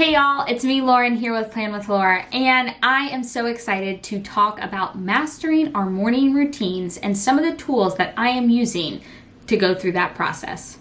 Hey y'all, it's me Lauren here with Plan with Laur, and I am so excited to talk about mastering our morning routines and some of the tools that I am using to go through that process.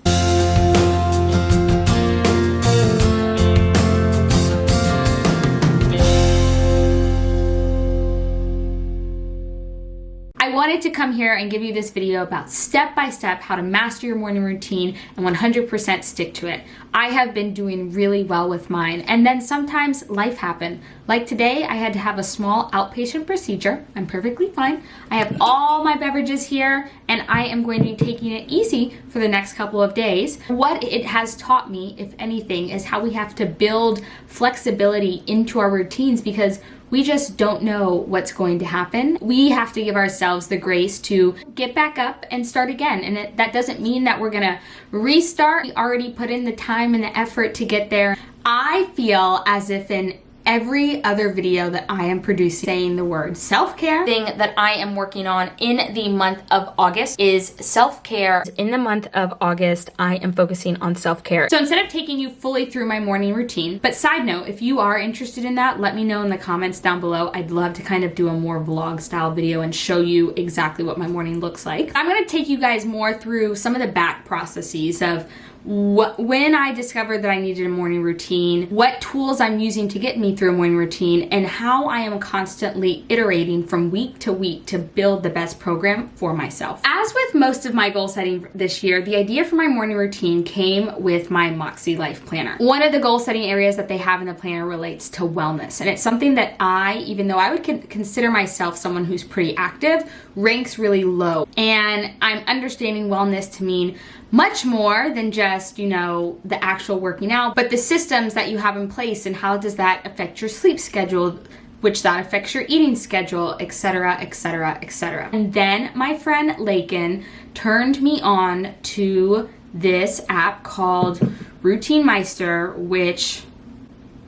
I wanted to come here and give you this video about step-by-step how to master your morning routine and 100% stick to it. I have been doing really well with mine, and then sometimes life happened. Like today, I had to have a small outpatient procedure. I'm perfectly fine. I have all my beverages here, and I am going to be taking it easy for the next couple of days. What it has taught me, if anything, is how we have to build flexibility into our routines because we just don't know what's going to happen. We have to give ourselves the grace to get back up and start again. And that doesn't mean that we're gonna restart. We already put in the time and the effort to get there. I feel as if in every other video that I am producing saying the word self-care. Thing that I am working on in the month of August is self-care. In the month of August, I am focusing on self-care. So instead of taking you fully through my morning routine, but side note, if you are interested in that, let me know in the comments down below. I'd love to kind of do a more vlog style video and show you exactly what my morning looks like. I'm gonna take you guys more through some of the back processes of when I discovered that I needed a morning routine, what tools I'm using to get me through a morning routine, and how I am constantly iterating from week to week to build the best program for myself. As with most of my goal setting this year, the idea for my morning routine came with my Moxie Life Planner. One of the goal setting areas that they have in the planner relates to wellness, and it's something that I, even though I would consider myself someone who's pretty active, ranks really low. And I'm understanding wellness to mean much more than just, you know, the actual working out, but the systems that you have in place and how does that affect your sleep schedule, which that affects your eating schedule, etc., etc., etc. And then my friend Lakin turned me on to this app called Meister, which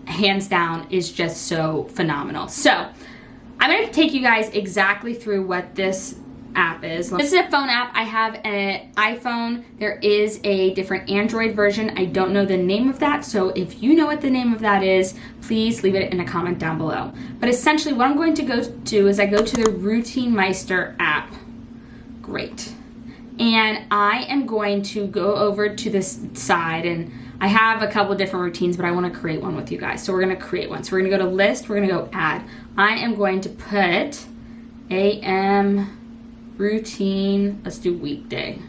hands down is just so phenomenal. So I'm going to take you guys exactly through what this app is. This is a phone app. I have an iPhone. There is a different Android version. I don't know the name of that, so if you know what the name of that is, please leave it in a comment down below. But essentially what I'm going to go to is I go to the Meister app. Great. And I am going to go over to this side, and I have a couple different routines, but I want to create one with you guys. So we're going to create one. So we're going to go to list, we're going to go add. I am going to put AM routine, let's do weekday.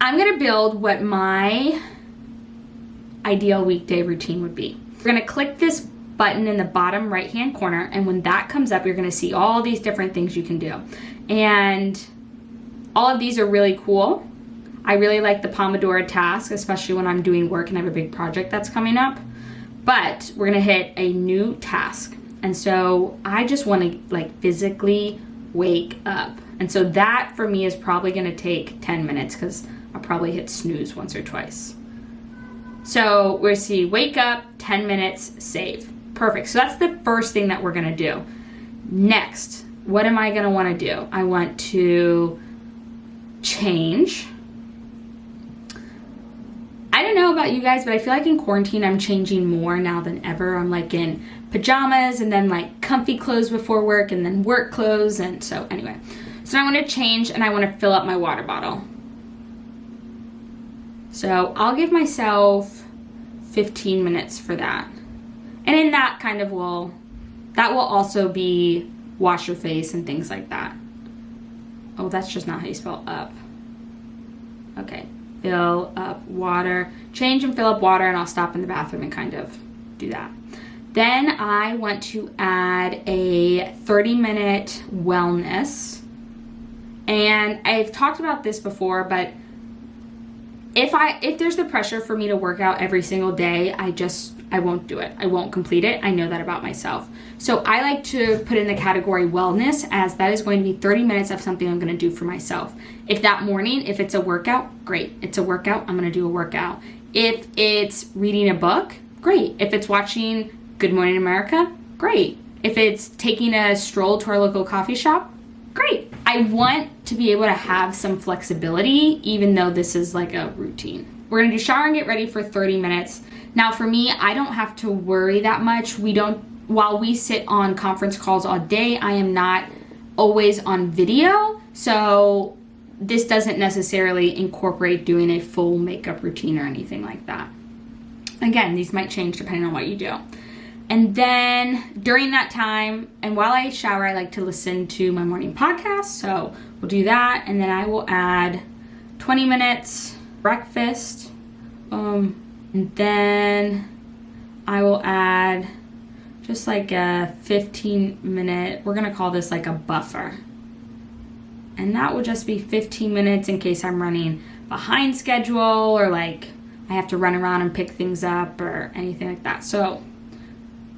I'm gonna build what my ideal weekday routine would be. We're gonna click this button in the bottom right hand corner, and when that comes up, you're gonna see all these different things you can do. And all of these are really cool. I really like the Pomodoro task, especially when I'm doing work and I have a big project that's coming up. But we're gonna hit a new task. And so I just wanna like physically wake up. And so that for me is probably gonna take 10 minutes because I'll probably hit snooze once or twice. So we'll see, wake up, 10 minutes, save. Perfect. So that's the first thing that we're gonna do. Next, what am I gonna wanna do? I want to change. I don't know about you guys, but I feel like in quarantine I'm changing more now than ever. I'm like in pajamas and then like comfy clothes before work and then work clothes, and so anyway. So I want to change and I want to fill up my water bottle. So I'll give myself 15 minutes for that. And in that kind of that will also be wash your face and things like that. Oh, that's just not how you spell up. Okay. Fill up water, change and fill up water, and I'll stop in the bathroom and kind of do that. Then I want to add a 30-minute wellness. And I've talked about this before, but if there's the pressure for me to work out every single day, I won't do it. I won't complete it. I know that about myself. So I like to put in the category wellness, as that is going to be 30 minutes of something I'm going to do for myself. If that morning, if it's a workout, great. It's a workout, I'm going to do a workout. If it's reading a book, great. If it's watching Good Morning America, great. If it's taking a stroll to our local coffee shop, I want to be able to have some flexibility, even though this is like a routine. We're gonna do shower and get ready for 30 minutes. Now for me, I don't have to worry that much. While we sit on conference calls all day, I am not always on video. So this doesn't necessarily incorporate doing a full makeup routine or anything like that. Again, these might change depending on what you do. And then during that time, and while I shower, I like to listen to my morning podcast. So we'll do that. And then I will add 20 minutes breakfast. And then I will add just like a 15-minute, we're gonna call this like a buffer. And that will just be 15 minutes in case I'm running behind schedule or like I have to run around and pick things up or anything like that. So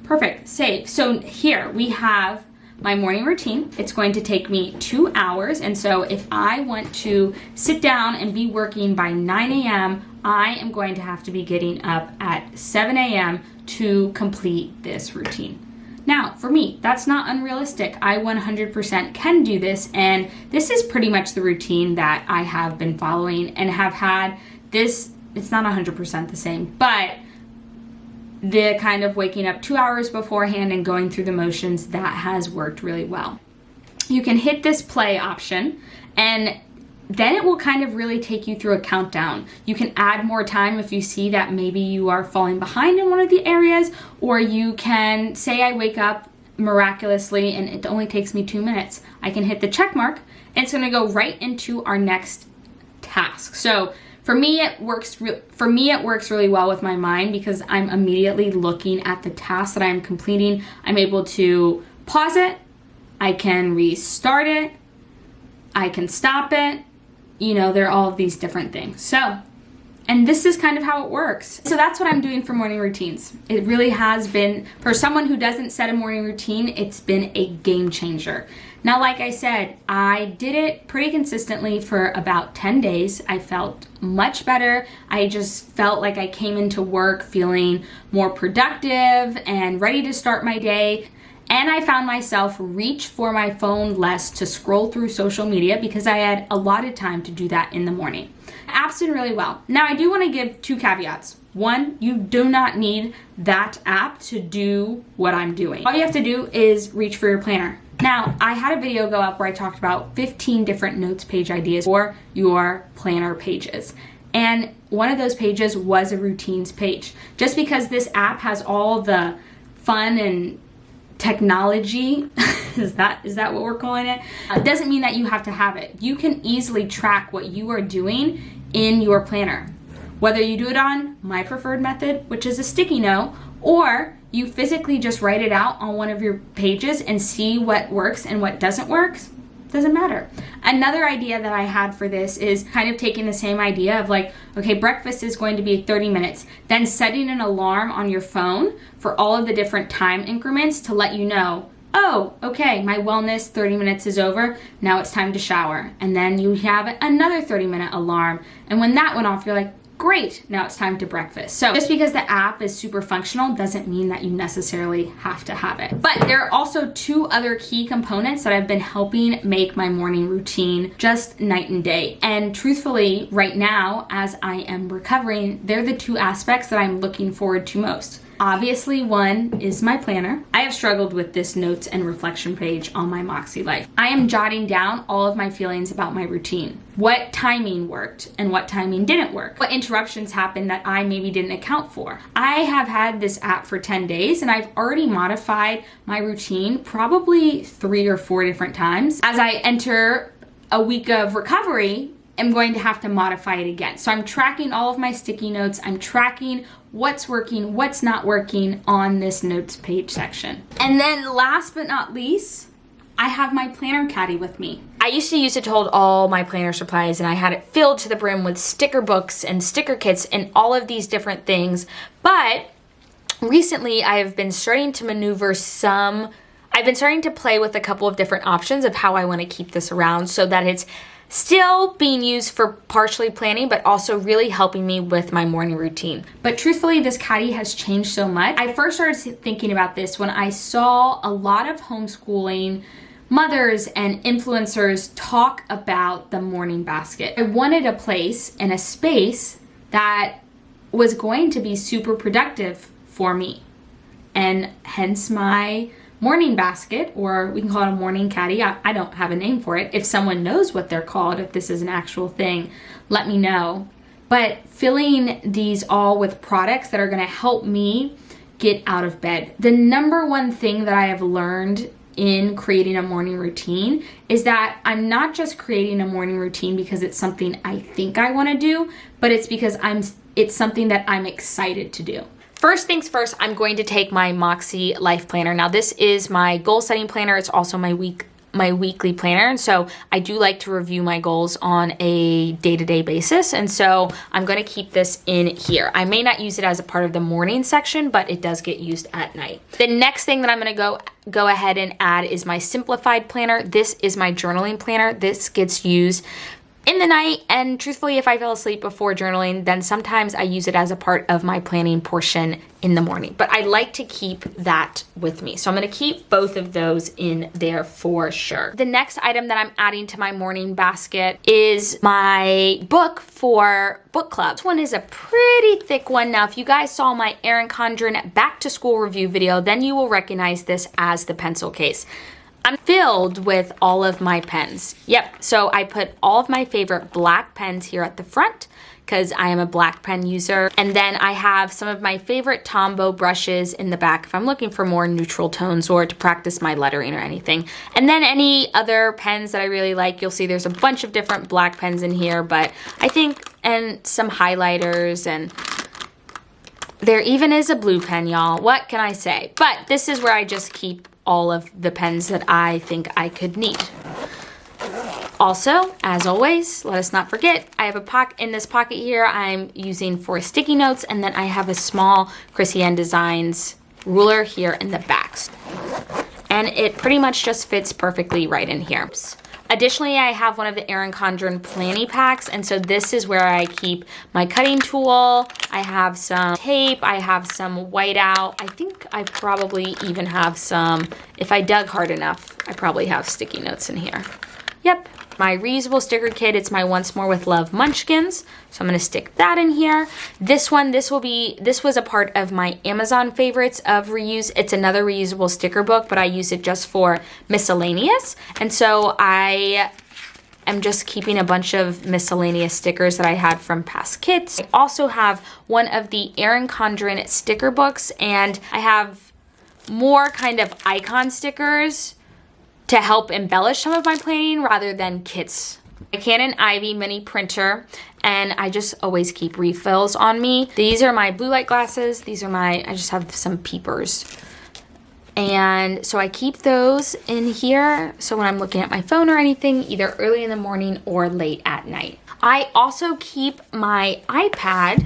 perfect, save. So here we have my morning routine. It's going to take me 2 hours. And so if I want to sit down and be working by 9 a.m., I am going to have to be getting up at 7 a.m. to complete this routine. Now, for me, that's not unrealistic. I 100% can do this, and this is pretty much the routine that I have been following and have had this. It's not 100% the same, but the kind of waking up 2 hours beforehand and going through the motions, that has worked really well. You can hit this play option, and then it will kind of really take you through a countdown. You can add more time if you see that maybe you are falling behind in one of the areas, or you can say I wake up miraculously and it only takes me 2 minutes. I can hit the check mark and it's gonna go right into our next task. So for me, it works really well with my mind because I'm immediately looking at the task that I'm completing. I'm able to pause it, I can restart it, I can stop it. You know, there are all of these different things. So, and this is kind of how it works. So that's what I'm doing for morning routines. It really has been, for someone who doesn't set a morning routine, it's been a game changer. Now, like I said, I did it pretty consistently for about 10 days. I felt much better. I just felt like I came into work feeling more productive and ready to start my day. And I found myself reach for my phone less to scroll through social media because I had allotted time to do that in the morning. App's did really well. Now I do want to give 2 caveats. One, you do not need that app to do what I'm doing. All you have to do is reach for your planner. Now, I had a video go up where I talked about 15 different notes page ideas for your planner pages. And one of those pages was a routines page. Just because this app has all the fun and technology, is that what we're calling it? Doesn't mean that you have to have it. You can easily track what you are doing in your planner. Whether you do it on my preferred method, which is a sticky note, or you physically just write it out on one of your pages and see what works and what doesn't work, doesn't matter. Another idea that I had for this is kind of taking the same idea of like, okay, breakfast is going to be 30 minutes, then setting an alarm on your phone for all of the different time increments to let you know, oh, okay, my wellness 30 minutes is over, now it's time to shower. And then you have another 30-minute alarm. And when that went off, you're like, great, now it's time to breakfast. So just because the app is super functional doesn't mean that you necessarily have to have it. But there are also 2 other key components that have been helping make my morning routine just night and day. And truthfully, right now, as I am recovering, they're the 2 aspects that I'm looking forward to most. Obviously, one is my planner. I have struggled with this notes and reflection page on my Moxie life. I am jotting down all of my feelings about my routine. What timing worked and what timing didn't work. What interruptions happened that I maybe didn't account for. I have had this app for 10 days and I've already modified my routine probably 3 or 4 different times. As I enter a week of recovery, I'm going to have to modify it again. So I'm tracking all of my sticky notes. I'm tracking what's working, what's not working on this notes page section. And then last but not least, I have my planner caddy with me. I used to use it to hold all my planner supplies and I had it filled to the brim with sticker books and sticker kits and all of these different things. But recently I have been starting to maneuver I've been starting to play with a couple of different options of how I want to keep this around so that it's still being used for partially planning, but also really helping me with my morning routine. But truthfully, this caddy has changed so much. I first started thinking about this when I saw a lot of homeschooling mothers and influencers talk about the morning basket. I wanted a place and a space that was going to be super productive for me. And hence my morning basket, or we can call it a morning caddy. I don't have a name for it. If someone knows what they're called, if this is an actual thing, let me know. But filling these all with products that are gonna help me get out of bed. The number one thing that I have learned in creating a morning routine is that I'm not just creating a morning routine because it's something I think I wanna do, but it's because it's something that I'm excited to do. First things first, I'm going to take my Moxie Life Planner. Now this is my goal setting planner. It's also my weekly planner. And so I do like to review my goals on a day-to-day basis. And so I'm going to keep this in here. I may not use it as a part of the morning section, but it does get used at night. The next thing that I'm going to go ahead and add is my simplified planner. This is my journaling planner. This gets used in the night, and truthfully, if I fell asleep before journaling, then sometimes I use it as a part of my planning portion in the morning. But I like to keep that with me. So I'm gonna keep both of those in there for sure. The next item that I'm adding to my morning basket is my book for book club. This one is a pretty thick one. Now, if you guys saw my Erin Condren back to school review video, then you will recognize this as the pencil case. I'm filled with all of my pens. Yep, so I put all of my favorite black pens here at the front because I am a black pen user. And then I have some of my favorite Tombow brushes in the back if I'm looking for more neutral tones or to practice my lettering or anything. And then any other pens that I really like, you'll see there's a bunch of different black pens in here, but I think, and some highlighters, and there even is a blue pen, y'all. What can I say? But this is where I just keep all of the pens that I think I could need. Also, as always, let us not forget, I have a pocket in this pocket here I'm using for sticky notes, and then I have a small Chrissy Ann Designs ruler here in the back. And it pretty much just fits perfectly right in here. Additionally, I have one of the Erin Condren planning packs, and so this is where I keep my cutting tool. I have some tape, I have some whiteout. I think I probably even have some, if I dug hard enough, I probably have sticky notes in here. Yep, my reusable sticker kit, it's my Once More with Love munchkins. So I'm gonna stick that in here. This was a part of my Amazon favorites of reuse. It's another reusable sticker book, but I use it just for miscellaneous. And so I am just keeping a bunch of miscellaneous stickers that I had from past kits. I also have one of the Erin Condren sticker books, and I have more kind of icon stickers to help embellish some of my planning rather than kits. My Canon Ivy mini printer, and I just always keep refills on me. These are my blue light glasses. These are I just have some peepers. And so I keep those in here so when I'm looking at my phone or anything, either early in the morning or late at night. I also keep my iPad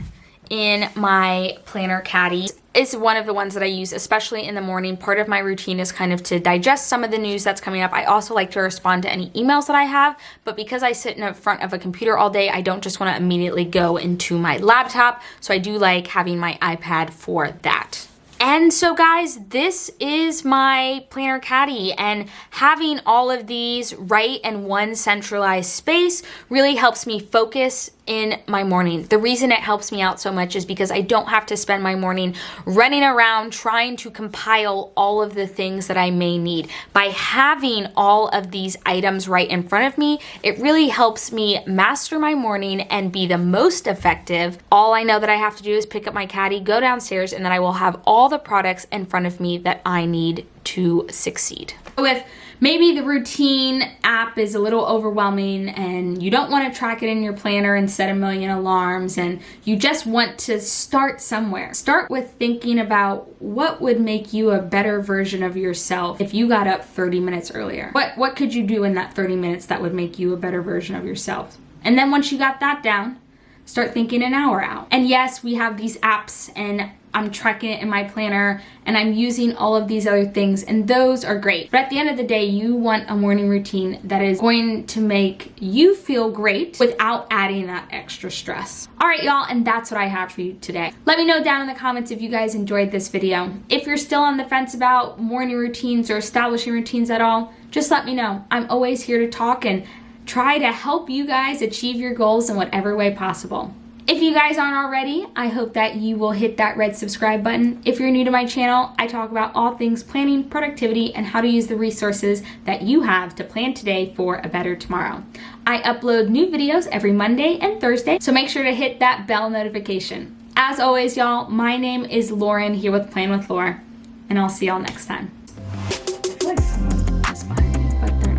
in my planner caddy. It's one of the ones that I use, especially in the morning. Part of my routine is kind of to digest some of the news that's coming up. I also like to respond to any emails that I have, but because I sit in front of a computer all day, I don't just want to immediately go into my laptop. So I do like having my iPad for that. And so guys, this is my planner caddy, and having all of these right in one centralized space really helps me focus in my morning. The reason it helps me out so much is because I don't have to spend my morning running around trying to compile all of the things that I may need. By having all of these items right in front of me, it really helps me master my morning and be the most effective. All I know that I have to do is pick up my caddy, go downstairs, and then I will have all the products in front of me that I need to succeed. If maybe the routine app is a little overwhelming and you don't want to track it in your planner and set a million alarms, and you just want to start somewhere. Start with thinking about what would make you a better version of yourself if you got up 30 minutes earlier. What could you do in that 30 minutes that would make you a better version of yourself? And then once you got that down, start thinking an hour out. And yes, we have these apps, and I'm tracking it in my planner, and I'm using all of these other things, and those are great. But at the end of the day, you want a morning routine that is going to make you feel great without adding that extra stress. All right, y'all, and that's what I have for you today. Let me know down in the comments if you guys enjoyed this video. If you're still on the fence about morning routines or establishing routines at all, just let me know. I'm always here to talk and try to help you guys achieve your goals in whatever way possible. If you guys aren't already, I hope that you will hit that red subscribe button. If you're new to my channel, I talk about all things planning, productivity, and how to use the resources that you have to plan today for a better tomorrow. I upload new videos every Monday and Thursday, so make sure to hit that bell notification. As always, y'all, my name is Lauren here with Plan with Laur, and I'll see y'all next time. I feel like someone is behind me, but they're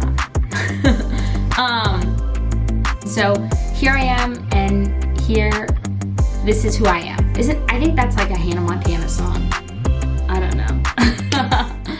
not. So here I am, and here, this is who I am. I think that's like a Hannah Montana song. I don't know.